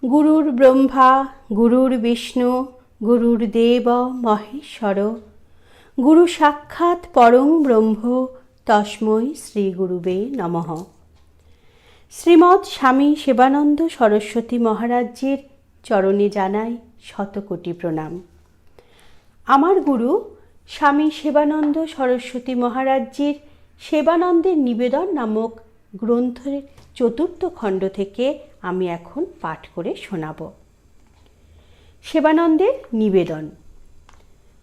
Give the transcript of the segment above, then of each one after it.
গুরুর ব্রহ্মা গুরুর বিষ্ণু গুরুর্দেব মহেশ্বর গুরু সাক্ষাৎ পরং ব্রহ্ম তস্मै শ্রী গুরুবে নমঃ। শ্রীমৎ স্বামী সেবানন্দ সরস্বতী মহারাজের চরণে জানাই শতকোটি প্রণাম। আমার গুরু স্বামী সেবানন্দ সরস্বতী মহারাজের সেবানন্দের নিবেদন নামক গ্রন্থের চতুর্থ খণ্ড থেকে আমি এখন পাঠ করে শোনাব। সেবানন্দের নিবেদন।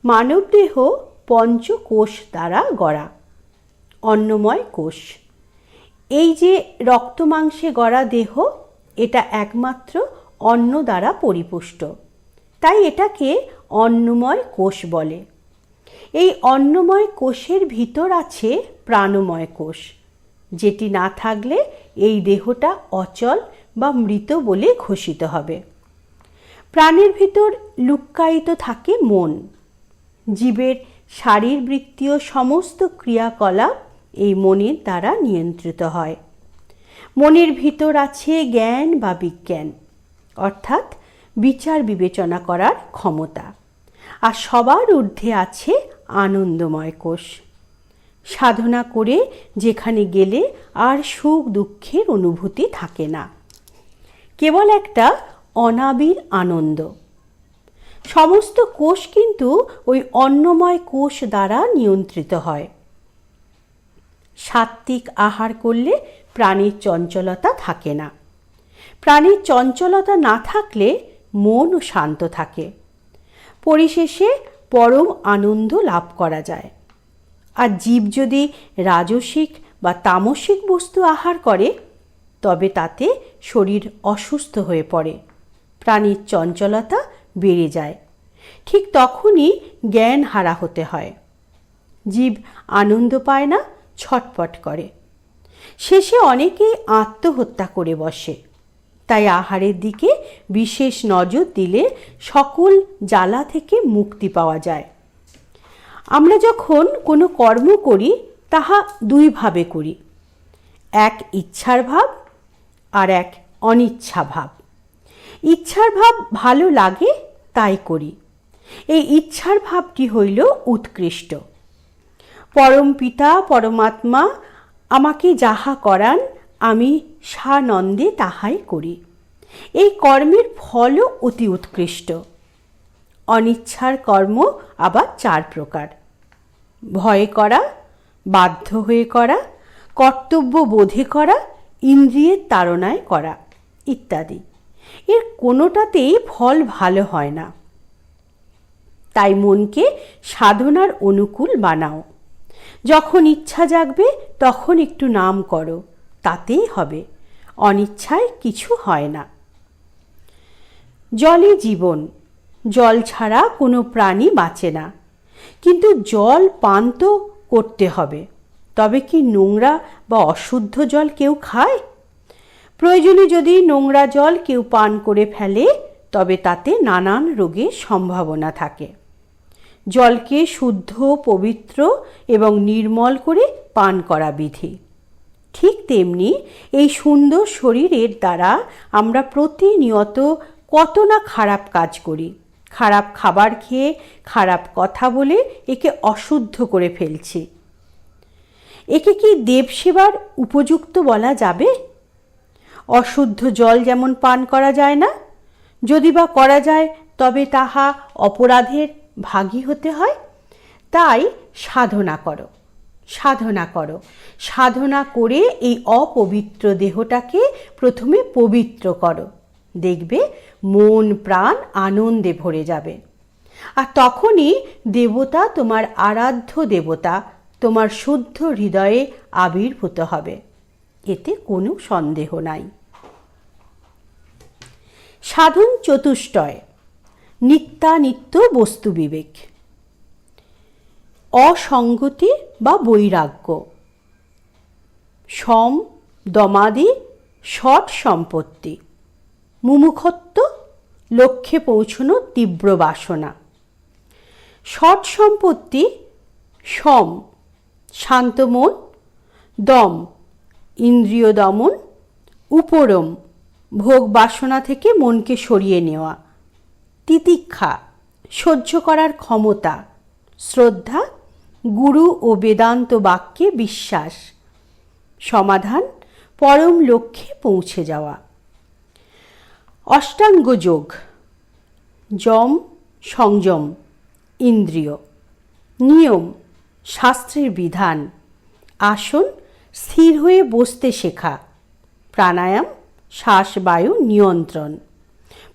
মানবদেহ পঞ্চকোষ দ্বারা গড়া। অন্নময় কোষ, এই যে রক্তমাংসে গড়া দেহ, এটা একমাত্র অন্ন দ্বারা পরিপুষ্ট, তাই এটাকে অন্নময় কোষ বলে। এই অন্নময় কোষের ভিতর আছে প্রাণময় কোষ, যেটি না থাকলে এই দেহটা অচল বা মৃত বলে ঘোষিত হবে। প্রাণের ভিতর লুক্কায়িত থাকে মন। জীবের শারীরবৃত্তীয় সমস্ত ক্রিয়াকলাপ এই মনের দ্বারা নিয়ন্ত্রিত হয়। মনের ভিতর আছে জ্ঞান বা বিজ্ঞান, অর্থাৎ বিচার বিবেচনা করার ক্ষমতা। আর সবার ঊর্ধ্বে আছে আনন্দময় কোষ। সাধনা করে যেখানে গেলে আর সুখ দুঃখের অনুভূতি থাকে না, কেবল একটা অনাবিল আনন্দ। সমস্ত কোষ কিন্তু ওই অন্নময় কোষ দ্বারা নিয়ন্ত্রিত হয়। সাত্ত্বিক আহার করলে প্রাণীর চঞ্চলতা থাকে না। প্রাণীর চঞ্চলতা না থাকলে মনও শান্ত থাকে। পরিশেষে পরম আনন্দ লাভ করা যায়। আর জীব যদি রাজসিক বা তামসিক বস্তু আহার করে, তবে তাতে শরীর অসুস্থ হয়ে পড়ে, প্রাণীর চঞ্চলতা বেড়ে যায়। ঠিক তখনই জ্ঞান হারা হতে হয়। জীব আনন্দ পায় না, ছটপট করে। শেষে অনেকেই আত্মহত্যা করে বসে। তাই আহারের দিকে বিশেষ নজর দিলে সকল জ্বালা থেকে মুক্তি পাওয়া যায়। আমরা যখন কোনো কর্ম করি, তাহা দুইভাবে করি, এক ইচ্ছার ভাব আর এক অনিচ্ছা ভাব। ইচ্ছার ভাব ভালো লাগে তাই করি। এই ইচ্ছার ভাবটি হইল উৎকৃষ্ট। পরম পিতা পরমাত্মা আমাকে যাহা করান, আমি সানন্দে তাহাই করি। এই কর্মের ফলও অতি উৎকৃষ্ট। অনিচ্ছার কর্ম আবার চার প্রকার: ভয়ে করা, বাধ্য হয়ে করা, কর্তব্য বোধে করা, ইন্দ্রিয়ের তাড়নায় করা ইত্যাদি। এর কোনোটাতেই ফল ভালো হয় না। তাই মনকে সাধনার অনুকূল বানাও। যখন ইচ্ছা জাগবে তখন একটু নাম করো, তাতেই হবে। অনিচ্ছায় কিছু হয় না। জলই জীবন। জল ছাড়া কোনো প্রাণী বাঁচে না। কিন্তু জল পান তো করতে হবে। তবে কি নোংরা বা অশুদ্ধ জল কেউ খায়? প্রয়োজনে যদি নোংরা জল কেউ পান করে ফেলে, তবে তাতে নানান রোগের সম্ভাবনা থাকে। জলকে শুদ্ধ, পবিত্র এবং নির্মল করে পান করা বিধি। ঠিক তেমনি এই সুন্দর শরীরের দ্বারা আমরা প্রতিনিয়ত কত না খারাপ কাজ করি। খারাপ খাবার খেয়ে, খারাপ কথা বলে একে অশুদ্ধ করে ফেলছি। একে কি দেবসেবার উপযুক্ত বলা যাবে? অশুদ্ধ জল যেমন পান করা যায় না, যদি বা করা যায় তবে তাহা অপরাধের ভাগী হতে হয়। তাই সাধনা করো, সাধনা করো। সাধনা করে এই অপবিত্র দেহটাকে প্রথমে পবিত্র করো। দেখবে মন প্রাণ আনন্দে ভরে যাবে। আর তখনই দেবতা, তোমার আরাধ্য দেবতা, তোমার শুদ্ধ হৃদয়ে আবির্ভূত হবে। এতে কোনো সন্দেহ নাই। সাধন চতুষ্টয়। নিত্যানিত্য বস্তু বিবেক, অসঙ্গতি বা বৈরাগ্য, সম দমাদি ষট সম্পত্তি, মুমুক্ষত্ব, লক্ষ্যে পৌঁছনো তীব্র বাসনা। ষট সম্পত্তি: সম শান্ত মন, দম ইন্দ্রিয় দমন, উপরম ভোগ বাসনা থেকে মনকে সরিয়ে নেওয়া। তিতিক্ষা, সহ্য করার ক্ষমতা। শ্রদ্ধা, গুরু ও বেদান্ত বাক্যে বিশ্বাস। সমাধান, পরম লক্ষ্যে পৌঁছে যাওয়া। অষ্টাঙ্গ যোগ: যম, সংযম, ইন্দ্রিয়। নিয়ম, শাস্ত্রের বিধান। আসন, স্থির হয়ে বসতে শেখা। প্রাণায়াম, শ্বাস বায়ু নিয়ন্ত্রণ।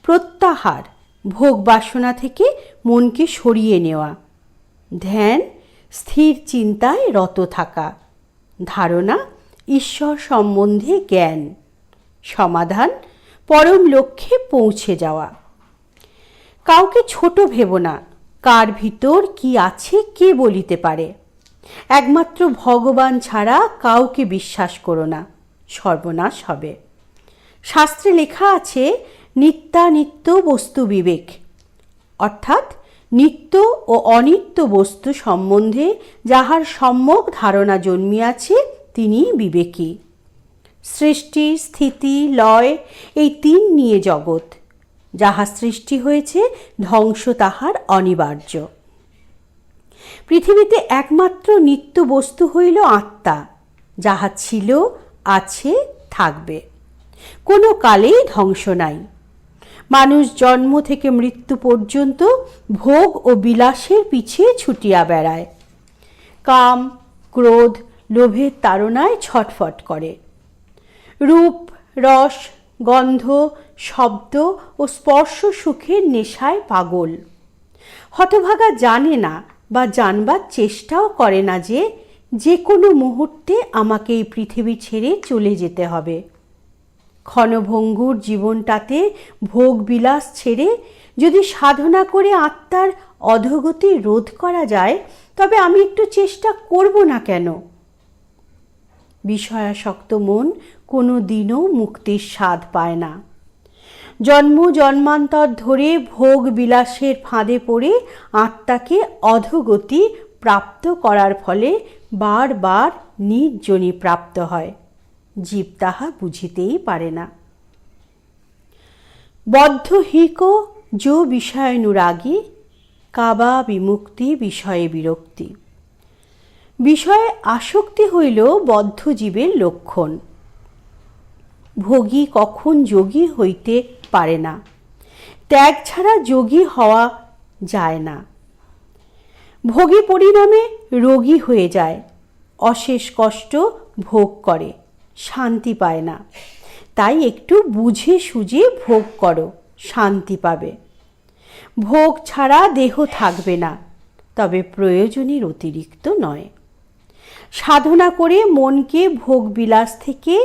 প্রত্যাহার, ভোগ বাসনা থেকে মনকে সরিয়ে নেওয়া। ধ্যান, স্থির চিন্তায় রত থাকা। ধারণা, ঈশ্বর সম্বন্ধে জ্ঞান। সমাধান, পরম লক্ষ্যে পৌঁছে যাওয়া। কাউকে ছোট ভেবো না, কার ভিতর কি আছে কে বলিতে পারে। একমাত্র ভগবান ছাড়া কাউকে বিশ্বাস করো না, সর্বনাশ হবে। শাস্ত্রে লেখা আছে নিত্যানিত্য বস্তু বিবেক, অর্থাৎ নিত্য ও অনিত্য বস্তু সম্বন্ধে যাহার সম্যক ধারণা জন্মিয়াছে তিনি বিবেকী। সৃষ্টি, স্থিতি, লয় এই তিন নিয়ে জগৎ। যাহা সৃষ্টি হয়েছে ধ্বংস তাহার অনিবার্য। পৃথিবীতে একমাত্র নিত্য বস্তু হইল আত্মা, যাহা ছিল, আছে, থাকবে, কোনো কালেই ধ্বংস নাই। মানুষ জন্ম থেকে মৃত্যু পর্যন্ত ভোগ ও বিলাসের পিছে ছুটিয়া বেড়ায়। কাম, ক্রোধ, লোভের তাড়নায় ছটফট করে। রূপ, রস, গন্ধ, শব্দ ও স্পর্শ সুখের নেশায় পাগল। হতভাগা জানে না বা জানবার চেষ্টাও করে না যে কোনো মুহূর্তে আমাকে এই পৃথিবী ছেড়ে চলে যেতে হবে। ক্ষণভঙ্গুর জীবনটাতে ভোগ বিলাস ছেড়ে যদি সাধনা করে আত্মার অধোগতি রোধ করা যায়, তবে আমি একটু চেষ্টা করব না কেন? বিষয়াসক্ত মন কোনো দিনও মুক্তির স্বাদ পায় না। জন্ম জন্মান্তর ধরে ভোগ বিলাসের ফাঁদে পড়ে আত্মাকে অধোগতি প্রাপ্ত করার ফলে বারবার নির্জনী প্রাপ্ত হয়। জীব তাহা বুঝিতেই পারে না। বদ্ধ হিক যো বিষয়ানুরাগী, কাবা বিমুক্তি বিষয়ে বিরক্তি। বিষয়ে আসক্তি হইল বদ্ধ জীবের লক্ষণ। ভোগী কখন যোগী হইতে পারে না। ত্যাগ ছাড়া যোগী হওয়া যায় না। ভোগী পরিণামে রোগী হয়ে যায়, অশেষ কষ্ট ভোগ করে, শান্তি পায় না। তাই একটু বুঝে সুঝে ভোগ করো, শান্তি পাবে। ভোগ ছাড়া দেহ থাকবে না, তবে প্রয়োজনের অতিরিক্ত নয়। সাধনা করে মনকে ভোগ বিলাস থেকে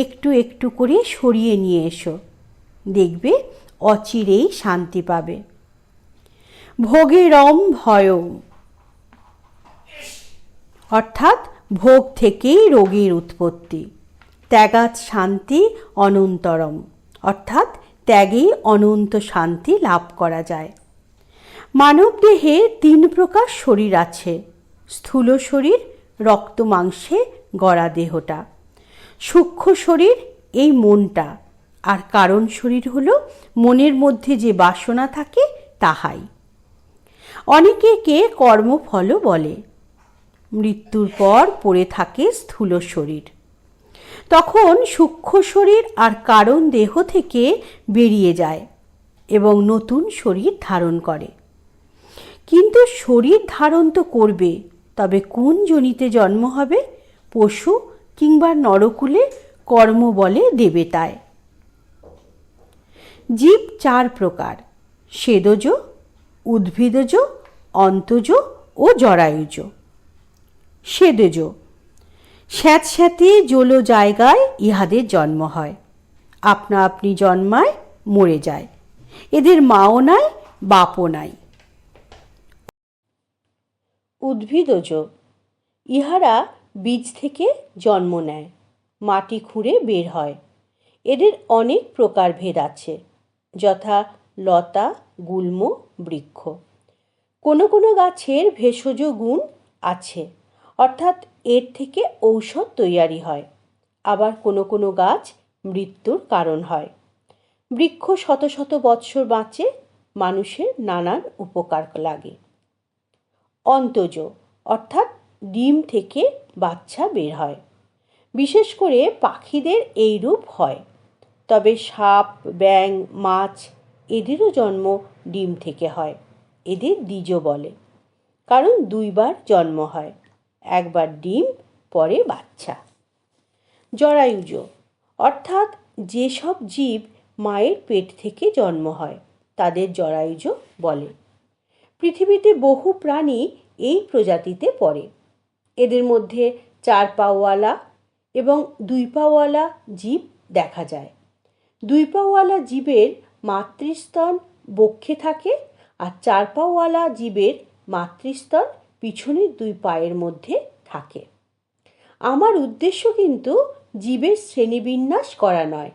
একটু একটু করে সরিয়ে নিয়ে এসো, দেখবে অচিরেই শান্তি পাবে। ভোগেরম ভয়ম, অর্থাৎ ভোগ থেকেই রোগের উৎপত্তি। ত্যাগাৎ শান্তি অনন্তরম, অর্থাৎ ত্যাগেই অনন্ত শান্তি লাভ করা যায়। মানব দেহে 3 প্রকার শরীর আছে। স্থূল শরীর, রক্ত মাংসে গড়া দেহটা। সূক্ষ্ম শরীর এই মনটা, আর কারণ শরীর হলো মনের মধ্যে যে বাসনা থাকে তাহাই। অনেকে কে কর্মফলও বলে। মৃত্যুর পর পড়ে থাকে স্থূল শরীর। তখন সূক্ষ্ম শরীর আর কারণ দেহ থেকে বেরিয়ে যায় এবং নতুন শরীর ধারণ করে। কিন্তু শরীর ধারণ তো করবে, তবে কোন যোনিতে জন্ম হবে? পশু কিংবা নরকুলে কর্ম বলে দেবতায়। জীব 4 প্রকার: স্বেদজ, উদ্ভিদজ, অন্তজ ও জরায়ুজ। স্বেদজ, স্যাঁতস্যাঁতে জলো জায়গায় ইহাদের জন্ম হয়। আপনা আপনি জন্মায়, মরে যায়। এদের মাও নাই, বাপও নাই। উদ্ভিদজ, ইহারা বীজ থেকে জন্ম নেয়, মাটি খুঁড়ে বের হয়। এদের অনেক প্রকারভেদ আছে, যথা লতা, গুল্ম, বৃক্ষ। কোনো কোনো গাছের ভেষজ গুণ আছে, অর্থাৎ এর থেকে ঔষধ তৈয়ারি হয়। আবার কোনো কোনো গাছ মৃত্যুর কারণ হয়। বৃক্ষ শত শত বৎসর বাঁচে, মানুষের নানান উপকার লাগে। অন্তজ অর্থাৎ ডিম থেকে বাচ্চা বের হয়। বিশেষ করে পাখিদের এই রূপ হয়। তবে সাপ, ব্যাঙ, মাছ এদেরও জন্ম ডিম থেকে হয়। এদের দ্বিজ বলে, কারণ দুইবার জন্ম হয়, একবার ডিম, পরে বাচ্চা। জরায়ুজ অর্থাৎ যেসব জীব মায়ের পেট থেকে জন্ম হয় তাদের জরায়ুজ বলে। পৃথিবীতে বহু প্রাণী এই প্রজাতিতে পড়ে। এদের মধ্যে 4 পাওয়ালা এবং 2 পাওয়ালা জীব দেখা যায়। 2 পাওয়ালা জীবের মাতৃস্তন বক্ষে থাকে, আর 4 পাওয়ালা জীবের মাতৃস্তন পিছনের 2 পায়ের মধ্যে থাকে। আমার উদ্দেশ্য কিন্তু জীবের শ্রেণীবিন্যাস করা নয়।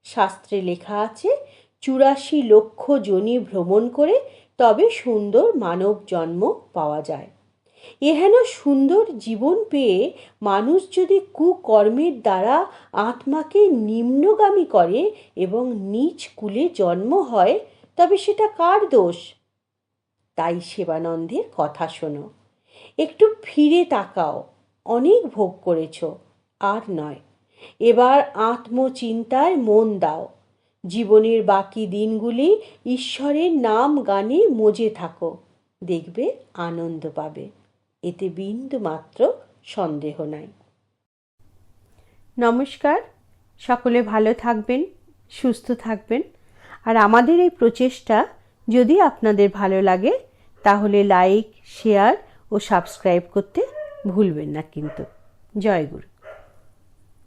শাস্ত্রে লেখা আছে 84 লক্ষ যোনি ভ্রমণ করে তবে সুন্দর মানব জন্ম পাওয়া যায়। এহেন সুন্দর জীবন পেয়ে মানুষ যদি কুকর্মের দ্বারা আত্মাকে নিম্নগামী করে এবং নীচ কুলে জন্ম হয়, তবে সেটা কার দোষ? তাই সেবানন্দের কথা শোনো, একটু ফিরে তাকাও। অনেক ভোগ করেছ, আর নয়। এবার আত্মচিন্তায় মন দাও। জীবনের বাকি দিনগুলি ঈশ্বরের নাম গানে মজে থাকো, দেখবে আনন্দ পাবে, এতে বিন্দু মাত্র সন্দেহ নাই। নমস্কার, সকলে ভালো থাকবেন, সুস্থ থাকবেন। আর আমাদের এই প্রচেষ্টা যদি আপনাদের ভালো লাগে তাহলে লাইক, শেয়ার ও সাবস্ক্রাইব করতে ভুলবেন না কিন্তু। জয় গুরু।